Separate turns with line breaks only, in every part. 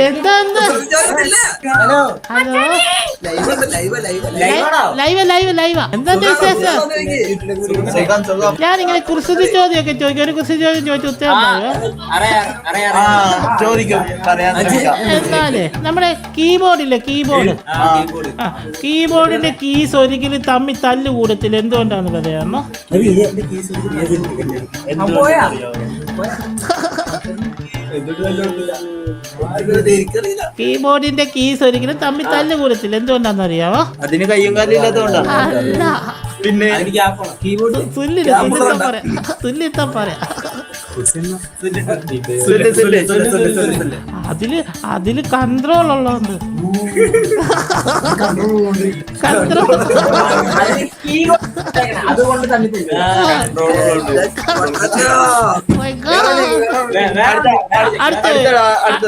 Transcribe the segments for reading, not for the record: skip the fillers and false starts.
എന്താന്ന് ഹലോ ലൈവാ എന്താന്ന് വിശേഷം? ഞാനിങ്ങനെ കുസൃതി ചോദ്യമൊക്കെ ചോദിക്കും. ഒരു കുസൃതി ചോദ്യം ചോദിച്ചു ഉത്തരം എന്നാലേ നമ്മുടെ കീബോർഡില്ലേ കീബോർഡിന്റെ കീസ് ഒരിക്കലും തമ്മിൽ തല്ല് കൂടത്തില്ല. എന്തുകൊണ്ടാണ് പറയാമോ? കീബോർഡിന്റെ കീസ് ഒരിക്കലും തമ്മിൽ തല്ല് കൂടത്തില്ല. എന്തുകൊണ്ടാന്ന് അറിയാമോ?
അതിന് കയ്യും കാലും ഇല്ലാത്തതുകൊണ്ടാണ്. പിന്നെ
കീബോർഡ് തുല്യത്താ പറയാ. അതില് കൺട്രോൾ ഉള്ളതുകൊണ്ട്
അതുകൊണ്ട് തന്നെ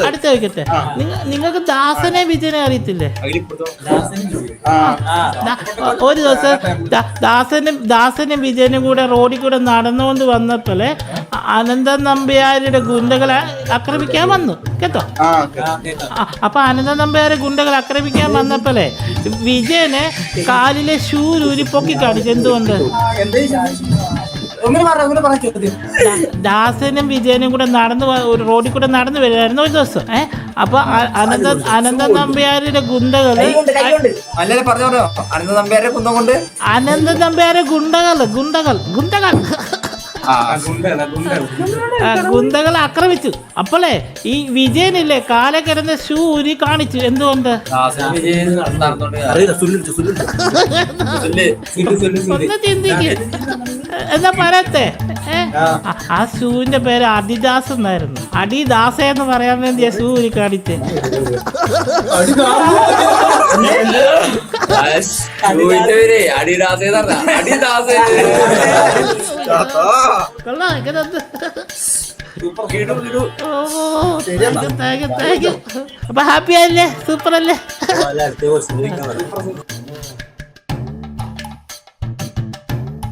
അടുത്ത ചോദിക്കട്ടെ, നിങ്ങൾക്ക് ദാസനെ വിജയനെ അറിയത്തില്ലേ? ഒരു ദിവസം ദാസനും വിജയനും കൂടെ റോഡിൽ കൂടെ നടന്നുകൊണ്ട് വന്നപ്പോലെ അനന്തൻ നമ്പ്യാരുടെ ഗുണ്ടകളെ ആക്രമിക്കാൻ വന്നു കേട്ടോ. അപ്പൊ അനന്തൻ നമ്പ്യാരെ ഗുണ്ടകൾ ആക്രമിക്കാൻ വന്നപ്പോലെ വിജയനെ കാലിലെ ഷൂ ഊരി പൊക്കി കാണിച്ചു. എന്തുകൊണ്ട്? ദാസനും വിജയനും കൂടെ റോഡിൽ കൂടെ നടന്നു വരുമായിരുന്നു ഒരു ദിവസം. അപ്പൊ അനന്തൻ നമ്പ്യാരുടെ ഗുണ്ടകള് അനന്തൻ നമ്പ്യാരെ ഗുണ്ടകൾ ആക്രമിച്ചു. അപ്പോളേ ഈ വിജയനില്ലേ കാലെ കിടന്ന ഷൂ ഊരി കാണിച്ചു. എന്തുകൊണ്ട്? ഒന്ന് ചിന്തിക്ക്. എന്താ പറയത്തെ? ആ ഷൂവിന്റെ പേര് അഡിദാസ് എന്നായിരുന്നു. അഡിദാസ എന്ന് പറയാൻ വേണ്ടിയാ ഷൂ ഊരി കാണിച്ചേ. അപ്പൊ ഹാപ്പി ആയില്ലേ? സൂപ്പർ അല്ലേ?